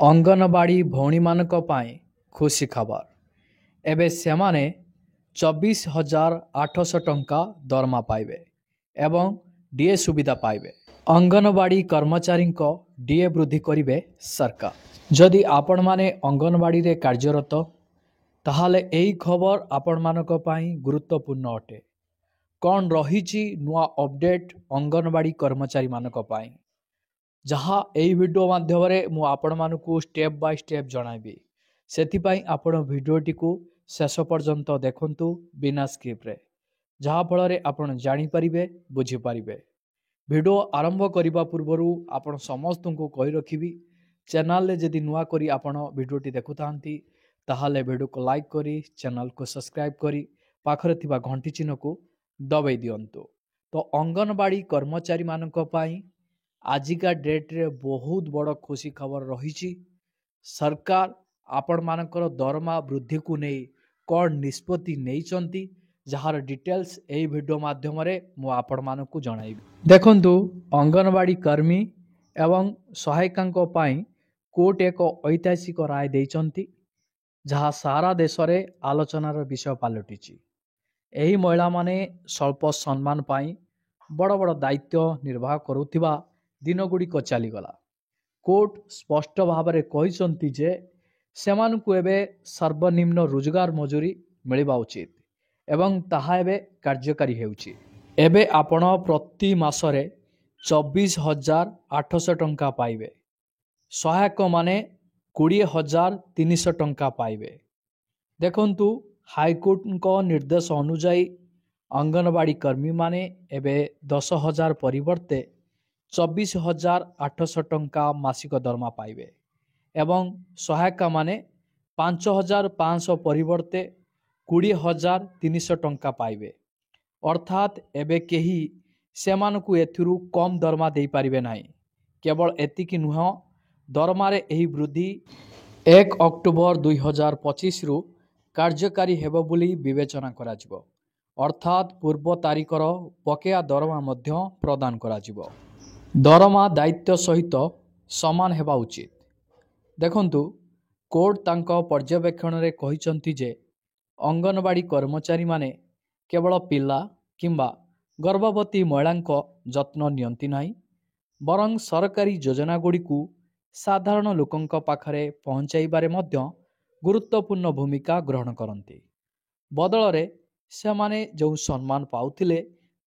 ଅଙ୍ଗନବାଡ଼ି ଭଉଣୀମାନଙ୍କ ପାଇଁ ଖୁସି ଖବର। ଏବେ ସେମାନେ 24,800 ଟଙ୍କା ଦରମା ପାଇବେ ଏବଂ ଡିଏ ସୁବିଧା ପାଇବେ। ଅଙ୍ଗନବାଡ଼ି କର୍ମଚାରୀଙ୍କ ଡିଏ ବୃଦ୍ଧି କରିବେ ସରକାର। ଯଦି ଆପଣମାନେ ଅଙ୍ଗନବାଡ଼ିରେ କାର୍ଯ୍ୟରତ ତାହେଲେ ଏହି ଖବର ଆପଣମାନଙ୍କ ପାଇଁ ଗୁରୁତ୍ୱପୂର୍ଣ୍ଣ ଅଟେ। କ'ଣ ରହିଛି ନୂଆ ଅପଡେଟ୍ ଅଙ୍ଗନବାଡ଼ି କର୍ମଚାରୀମାନଙ୍କ ପାଇଁ, ଯାହା ଏହି ଭିଡ଼ିଓ ମାଧ୍ୟମରେ ମୁଁ ଆପଣମାନଙ୍କୁ ଷ୍ଟେପ୍ ବାଇ ଷ୍ଟେପ୍ ଜଣାଇବି। ସେଥିପାଇଁ ଆପଣ ଭିଡ଼ିଓଟିକୁ ଶେଷ ପର୍ଯ୍ୟନ୍ତ ଦେଖନ୍ତୁ ବିନା ସ୍କିପ୍ରେ, ଯାହାଫଳରେ ଆପଣ ଜାଣିପାରିବେ, ବୁଝିପାରିବେ। ଭିଡ଼ିଓ ଆରମ୍ଭ କରିବା ପୂର୍ବରୁ ଆପଣ ସମସ୍ତଙ୍କୁ କହି ରଖିବି, ଚ୍ୟାନେଲରେ ଯଦି ନୂଆ କରି ଆପଣ ଭିଡ଼ିଓଟି ଦେଖୁଥାନ୍ତି ତାହେଲେ ଭିଡ଼ିଓକୁ ଲାଇକ୍ କରି ଚ୍ୟାନେଲକୁ ସବସ୍କ୍ରାଇବ୍ କରି ପାଖରେ ଥିବା ଘଣ୍ଟି ଚିହ୍ନକୁ ଦବାଇ ଦିଅନ୍ତୁ। ତ ଅଙ୍ଗନବାଡ଼ି କର୍ମଚାରୀମାନଙ୍କ ପାଇଁ ଆଜିକା ଡେଟ୍ରେ ବହୁତ ବଡ଼ ଖୁସି ଖବର ରହିଛି। ସରକାର ଆପଣମାନଙ୍କର ଦରମା ବୃଦ୍ଧିକୁ ନେଇ କ'ଣ ନିଷ୍ପତ୍ତି ନେଇଛନ୍ତି, ଯାହାର ଡିଟେଲ୍ସ ଏହି ଭିଡ଼ିଓ ମାଧ୍ୟମରେ ମୁଁ ଆପଣମାନଙ୍କୁ ଜଣାଇବି। ଦେଖନ୍ତୁ, ଅଙ୍ଗନବାଡ଼ି କର୍ମୀ ଏବଂ ସହାୟିକାଙ୍କ ପାଇଁ କୋର୍ଟ ଏକ ଐତିହାସିକ ରାୟ ଦେଇଛନ୍ତି, ଯାହା ସାରା ଦେଶରେ ଆଲୋଚନାର ବିଷୟ ପାଲଟିଛି। ଏହି ମହିଳାମାନେ ସ୍ୱଳ୍ପ ସମ୍ମାନ ପାଇଁ ବଡ଼ ବଡ଼ ଦାୟିତ୍ୱ ନିର୍ବାହ କରୁଥିବା ଦିନଗୁଡ଼ିକ ଚାଲିଗଲା। କୋର୍ଟ ସ୍ପଷ୍ଟ ଭାବରେ କହିଛନ୍ତି ଯେ ସେମାନଙ୍କୁ ଏବେ ସର୍ବନିମ୍ନ ରୋଜଗାର ମଜୁରୀ ମିଳିବା ଉଚିତ ଏବଂ ତାହା ଏବେ କାର୍ଯ୍ୟକାରୀ ହେଉଛି। ଏବେ ଆପଣ ପ୍ରତି ମାସରେ 24,800 ଟଙ୍କା ପାଇବେ। ସହାୟକମାନେ 20,300 ଟଙ୍କା ପାଇବେ। ଦେଖନ୍ତୁ, ହାଇକୋର୍ଟଙ୍କ ନିର୍ଦ୍ଦେଶ ଅନୁଯାୟୀ ଅଙ୍ଗନବାଡ଼ି କର୍ମୀମାନେ ଏବେ 10,000 ପରିବର୍ତ୍ତେ 24,800 ଟଙ୍କା ମାସିକ ଦରମା ପାଇବେ ଏବଂ ସହାୟିକାମାନେ 5,500 ପରିବର୍ତ୍ତେ 20,300 ଟଙ୍କା ପାଇବେ। ଅର୍ଥାତ୍ ଏବେ କେହି ସେମାନଙ୍କୁ ଏଥିରୁ କମ୍ ଦରମା ଦେଇପାରିବେ ନାହିଁ। କେବଳ ଏତିକି ନୁହେଁ, ଦରମାରେ ଏହି ବୃଦ୍ଧି 1 ଅକ୍ଟୋବର 2025ରୁ କାର୍ଯ୍ୟକାରୀ ହେବ ବୋଲି ବିବେଚନା କରାଯିବ। ଅର୍ଥାତ୍ ପୂର୍ବ ତାରିଖର ବକେୟା ଦରମା ମଧ୍ୟ ପ୍ରଦାନ କରାଯିବ। ଦରମା ଦାୟିତ୍ୱ ସହିତ ସମାନ ହେବା ଉଚିତ। ଦେଖନ୍ତୁ, କୋର୍ଟ ତାଙ୍କ ପର୍ଯ୍ୟବେକ୍ଷଣରେ କହିଛନ୍ତି ଯେ ଅଙ୍ଗନବାଡ଼ି କର୍ମଚାରୀମାନେ କେବଳ ପିଲା କିମ୍ବା ଗର୍ଭବତୀ ମହିଳାଙ୍କ ଯତ୍ନ ନିଅନ୍ତି ନାହିଁ, ବରଂ ସରକାରୀ ଯୋଜନାଗୁଡ଼ିକୁ ସାଧାରଣ ଲୋକଙ୍କ ପାଖରେ ପହଞ୍ଚାଇବାରେ ମଧ୍ୟ ଗୁରୁତ୍ୱପୂର୍ଣ୍ଣ ଭୂମିକା ଗ୍ରହଣ କରନ୍ତି। ବଦଳରେ ସେମାନେ ଯେଉଁ ସମ୍ମାନ ପାଉଥିଲେ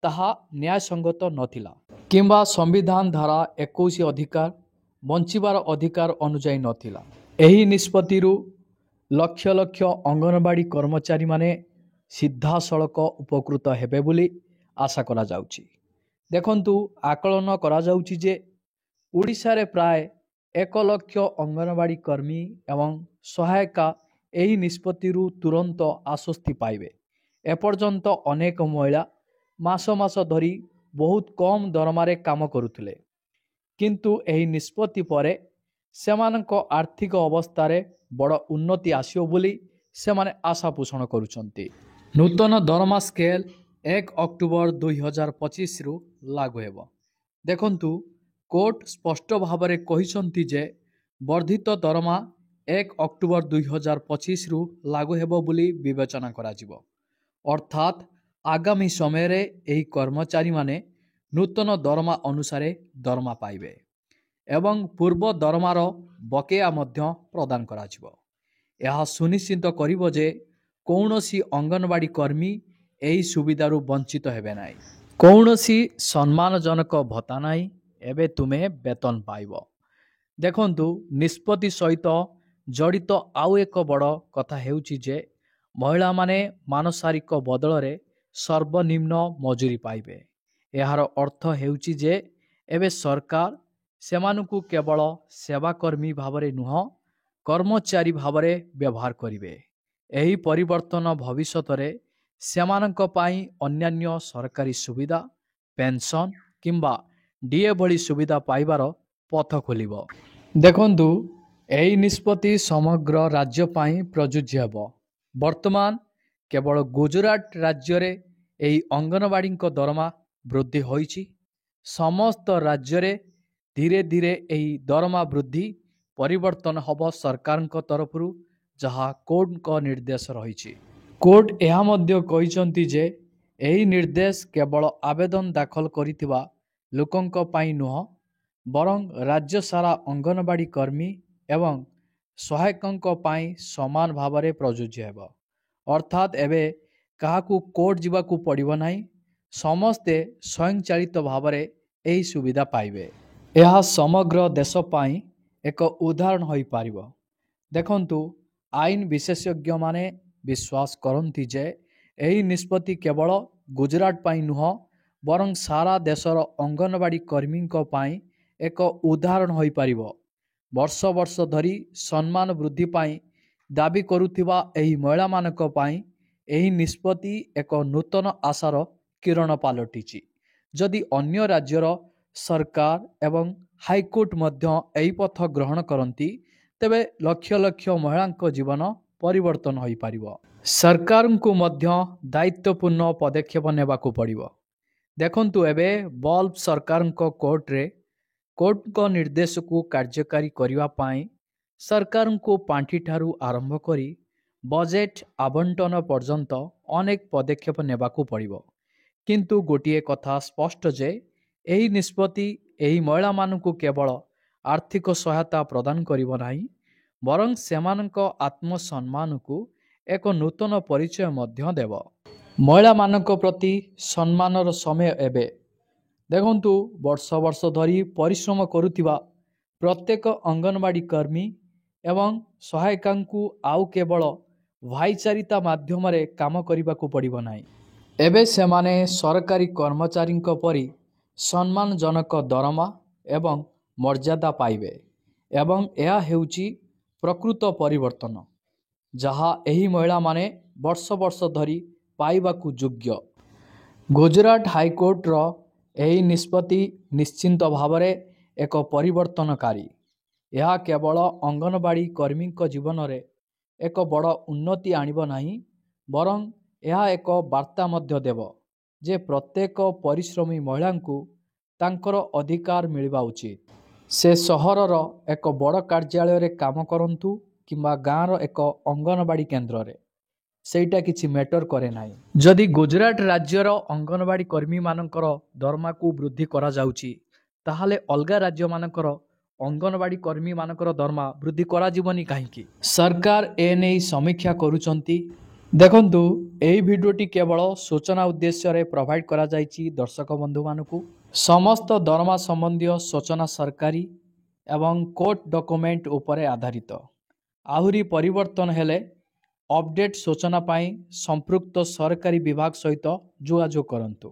ତାହା ନ୍ୟାୟସଙ୍ଗତ ନଥିଲା କିମ୍ବା ସମ୍ବିଧାନ ଧାରା 21 ଅଧିକାର ବଞ୍ଚିବାର ଅଧିକାର ଅନୁଯାୟୀ ନଥିଲା। ଏହି ନିଷ୍ପତ୍ତିରୁ ଲକ୍ଷ ଲକ୍ଷ ଅଙ୍ଗନବାଡ଼ି କର୍ମଚାରୀମାନେ ସିଧାସଳଖ ଉପକୃତ ହେବେ ବୋଲି ଆଶା କରାଯାଉଛି। ଦେଖନ୍ତୁ, ଆକଳନ କରାଯାଉଛି ଯେ ଓଡ଼ିଶାରେ ପ୍ରାୟ 1 ଲକ୍ଷ ଅଙ୍ଗନବାଡ଼ି କର୍ମୀ ଏବଂ ସହାୟିକା ଏହି ନିଷ୍ପତ୍ତିରୁ ତୁରନ୍ତ ଆଶ୍ୱସ୍ତି ପାଇବେ। ଏପର୍ଯ୍ୟନ୍ତ ଅନେକ ମହିଳା ମାସ ମାସ ଧରି ବହୁତ କମ୍ ଦରମାରେ କାମ କରୁଥିଲେ, କିନ୍ତୁ ଏହି ନିଷ୍ପତ୍ତି ପରେ ସେମାନଙ୍କ ଆର୍ଥିକ ଅବସ୍ଥାରେ ବଡ଼ ଉନ୍ନତି ଆସିବ ବୋଲି ସେମାନେ ଆଶା ପୋଷଣ କରୁଛନ୍ତି। ନୂତନ ଦରମା ସ୍କେଲ 1 ଅକ୍ଟୋବର 2025ରୁ ଲାଗୁ ହେବ। ଦେଖନ୍ତୁ, କୋର୍ଟ ସ୍ପଷ୍ଟ ଭାବରେ କହିଛନ୍ତି ଯେ ବର୍ଦ୍ଧିତ ଦରମା 1 ଅକ୍ଟୋବର 2025ରୁ ଲାଗୁ ହେବ ବୋଲି ବିବେଚନା କରାଯିବ। ଅର୍ଥାତ୍ ଆଗାମୀ ସମୟରେ ଏହି କର୍ମଚାରୀମାନେ ନୂତନ ଦରମା ଅନୁସାରେ ଦରମା ପାଇବେ ଏବଂ ପୂର୍ବ ଦରମାର ବକେୟା ମଧ୍ୟ ପ୍ରଦାନ କରାଯିବ। ଏହା ସୁନିଶ୍ଚିତ କରିବ ଯେ କୌଣସି ଅଙ୍ଗନବାଡ଼ି କର୍ମୀ ଏହି ସୁବିଧାରୁ ବଞ୍ଚିତ ହେବେ ନାହିଁ। କୌଣସି ସମ୍ମାନଜନକ ଭତ୍ତା ନାହିଁ, ଏବେ ତୁମେ ବେତନ ପାଇବ। ଦେଖନ୍ତୁ, ନିଷ୍ପତ୍ତି ସହିତ ଜଡ଼ିତ ଆଉ ଏକ ବଡ଼ କଥା ହେଉଛି ଯେ ମହିଳାମାନେ ମାନସାରିକ ବଦଳରେ ସର୍ବନିମ୍ନ ମଜୁରୀ ପାଇବେ। ଏହାର ଅର୍ଥ ହେଉଛି ଯେ ଏବେ ସରକାର ସେମାନଙ୍କୁ କେବଳ ସେବାକର୍ମୀ ଭାବରେ ନୁହେଁ, କର୍ମଚାରୀ ଭାବରେ ବ୍ୟବହାର କରିବେ। ଏହି ପରିବର୍ତ୍ତନ ଭବିଷ୍ୟତରେ ସେମାନଙ୍କ ପାଇଁ ଅନ୍ୟାନ୍ୟ ସରକାରୀ ସୁବିଧା, ପେନ୍ସନ୍ କିମ୍ବା ଡିଏ ଭଳି ସୁବିଧା ପାଇବାର ପଥ ଖୋଲିବ। ଦେଖନ୍ତୁ, ଏହି ନିଷ୍ପତ୍ତି ସମଗ୍ର ରାଜ୍ୟ ପାଇଁ ପ୍ରଯୁଜ୍ୟ ହେବ। ବର୍ତ୍ତମାନ କେବଳ ଗୁଜରାଟ ରାଜ୍ୟରେ ଏହି ଅଙ୍ଗନବାଡ଼ୀଙ୍କ ଦରମା ବୃଦ୍ଧି ହୋଇଛି। ସମସ୍ତ ରାଜ୍ୟରେ ଧୀରେ ଧୀରେ ଏହି ଦରମା ବୃଦ୍ଧି ପରିବର୍ତ୍ତନ ହେବ ସରକାରଙ୍କ ତରଫରୁ, ଯାହା କୋର୍ଟଙ୍କ ନିର୍ଦ୍ଦେଶ ରହିଛି। କୋର୍ଟ ଏହା ମଧ୍ୟ କହିଛନ୍ତି ଯେ ଏହି ନିର୍ଦ୍ଦେଶ କେବଳ ଆବେଦନ ଦାଖଲ କରିଥିବା ଲୋକଙ୍କ ପାଇଁ ନୁହେଁ, ବରଂ ରାଜ୍ୟ ସାରା ଅଙ୍ଗନବାଡ଼ି କର୍ମୀ ଏବଂ ସହାୟକଙ୍କ ପାଇଁ ସମାନ ଭାବରେ ପ୍ରଯୁଜ୍ୟ ହେବ। ଅର୍ଥାତ୍ ଏବେ କାହାକୁ କୋର୍ଟ ଯିବାକୁ ପଡ଼ିବ ନାହିଁ, ସମସ୍ତେ ସ୍ୱୟଂଚାଳିତ ଭାବରେ ଏହି ସୁବିଧା ପାଇବେ। ଏହା ସମଗ୍ର ଦେଶ ପାଇଁ ଏକ ଉଦାହରଣ ହୋଇପାରିବ। ଦେଖନ୍ତୁ, ଆଇନ ବିଶେଷଜ୍ଞମାନେ ବିଶ୍ୱାସ କରନ୍ତି ଯେ ଏହି ନିଷ୍ପତ୍ତି କେବଳ ଗୁଜରାଟ ପାଇଁ ନୁହେଁ, ବରଂ ସାରା ଦେଶର ଅଙ୍ଗନବାଡ଼ି କର୍ମୀଙ୍କ ପାଇଁ ଏକ ଉଦାହରଣ ହୋଇପାରିବ। ବର୍ଷ ବର୍ଷ ଧରି ସମ୍ମାନ ବୃଦ୍ଧି ପାଇଁ ଦାବି କରୁଥିବା ଏହି ମହିଳାମାନଙ୍କ ପାଇଁ ଏହି ନିଷ୍ପତ୍ତି ଏକ ନୂତନ ଆଶାର କିରଣ ପାଲଟିଛି। ଯଦି ଅନ୍ୟ ରାଜ୍ୟର ସରକାର ଏବଂ ହାଇକୋର୍ଟ ମଧ୍ୟ ଏହି ପଥ ଗ୍ରହଣ କରନ୍ତି, ତେବେ ଲକ୍ଷ ଲକ୍ଷ ମହିଳାଙ୍କ ଜୀବନ ପରିବର୍ତ୍ତନ ହୋଇପାରିବ। ସରକାରଙ୍କୁ ମଧ୍ୟ ଦାୟିତ୍ୱପୂର୍ଣ୍ଣ ପଦକ୍ଷେପ ନେବାକୁ ପଡ଼ିବ। ଦେଖନ୍ତୁ, ଏବେ ବଲ୍ବ ସରକାରଙ୍କ କୋର୍ଟଙ୍କ ନିର୍ଦ୍ଦେଶକୁ କାର୍ଯ୍ୟକାରୀ କରିବା ପାଇଁ ସରକାରଙ୍କୁ ପାଣ୍ଠିଠାରୁ ଆରମ୍ଭ କରି ବଜେଟ୍ ଆବଣ୍ଟନ ପର୍ଯ୍ୟନ୍ତ ଅନେକ ପଦକ୍ଷେପ ନେବାକୁ ପଡ଼ିବ। କିନ୍ତୁ ଗୋଟିଏ କଥା ସ୍ପଷ୍ଟ ଯେ ଏହି ନିଷ୍ପତ୍ତି ଏହି ମହିଳାମାନଙ୍କୁ କେବଳ ଆର୍ଥିକ ସହାୟତା ପ୍ରଦାନ କରିବ ନାହିଁ, ବରଂ ସେମାନଙ୍କ ଆତ୍ମସମ୍ମାନକୁ ଏକ ନୂତନ ପରିଚୟ ମଧ୍ୟ ଦେବ। ମହିଳାମାନଙ୍କ ପ୍ରତି ସମ୍ମାନର ସମୟ ଏବେ। ଦେଖନ୍ତୁ, ବର୍ଷ ବର୍ଷ ଧରି ପରିଶ୍ରମ କରୁଥିବା ପ୍ରତ୍ୟେକ ଅଙ୍ଗନବାଡ଼ି କର୍ମୀ ଏବଂ ସହାୟିକାଙ୍କୁ ଆଉ କେବଳ ଭାଇଚାରିତା ମାଧ୍ୟମରେ କାମ କରିବାକୁ ପଡ଼ିବ ନାହିଁ। ଏବେ ସେମାନେ ସରକାରୀ କର୍ମଚାରୀଙ୍କ ପରି ସମ୍ମାନଜନକ ଦରମା ଏବଂ ମର୍ଯ୍ୟାଦା ପାଇବେ। ଏବଂ ଏହା ହେଉଛି ପ୍ରକୃତ ପରିବର୍ତ୍ତନ, ଯାହା ଏହି ମହିଳାମାନେ ବର୍ଷ ବର୍ଷ ଧରି ପାଇବାକୁ ଯୋଗ୍ୟ। ଗୁଜରାଟ ହାଇକୋର୍ଟର ଏହି ନିଷ୍ପତ୍ତି ନିଶ୍ଚିତ ଭାବରେ ଏକ ପରିବର୍ତ୍ତନକାରୀ। ଏହା କେବଳ ଅଙ୍ଗନବାଡ଼ି କର୍ମୀଙ୍କ ଜୀବନରେ ଏକ ବଡ଼ ଉନ୍ନତି ଆଣିବ ନାହିଁ, ବରଂ ଏହା ଏକ ବାର୍ତ୍ତା ମଧ୍ୟ ଦେବ ଯେ ପ୍ରତ୍ୟେକ ପରିଶ୍ରମୀ ମହିଳାଙ୍କୁ ତାଙ୍କର ଅଧିକାର ମିଳିବା ଉଚିତ। ସେ ସହରର ଏକ ବଡ଼ କାର୍ଯ୍ୟାଳୟରେ କାମ କରନ୍ତୁ କିମ୍ବା ଗାଁର ଏକ ଅଙ୍ଗନବାଡ଼ି କେନ୍ଦ୍ରରେ, ସେଇଟା କିଛି ମ୍ୟାଟର କରେ ନାହିଁ। ଯଦି ଗୁଜରାଟ ରାଜ୍ୟର ଅଙ୍ଗନବାଡ଼ି କର୍ମୀମାନଙ୍କର ଦରମାକୁ ବୃଦ୍ଧି କରାଯାଉଛି, ତାହେଲେ ଅଲଗା ରାଜ୍ୟମାନଙ୍କର ଅଙ୍ଗନବାଡ଼ି କର୍ମୀମାନଙ୍କର ଦରମା ବୃଦ୍ଧି କରାଯିବନି କାହିଁକି? ସରକାର ଏନେଇ ସମୀକ୍ଷା କରୁଛନ୍ତି। ଦେଖନ୍ତୁ, ଏହି ଭିଡ଼ିଓଟି କେବଳ ସୂଚନା ଉଦ୍ଦେଶ୍ୟରେ ପ୍ରୋଭାଇଡ଼ କରାଯାଇଛି ଦର୍ଶକ ବନ୍ଧୁମାନଙ୍କୁ। ସମସ୍ତ ଦରମା ସମ୍ବନ୍ଧୀୟ ସୂଚନା ସରକାରୀ ଏବଂ କୋର୍ଟ ଡକୁମେଣ୍ଟ ଉପରେ ଆଧାରିତ। ଆହୁରି ପରିବର୍ତ୍ତନ ହେଲେ ଅପଡେଟ୍ ସୂଚନା ପାଇଁ ସମ୍ପୃକ୍ତ ସରକାରୀ ବିଭାଗ ସହିତ ଯୋଗାଯୋଗ କରନ୍ତୁ।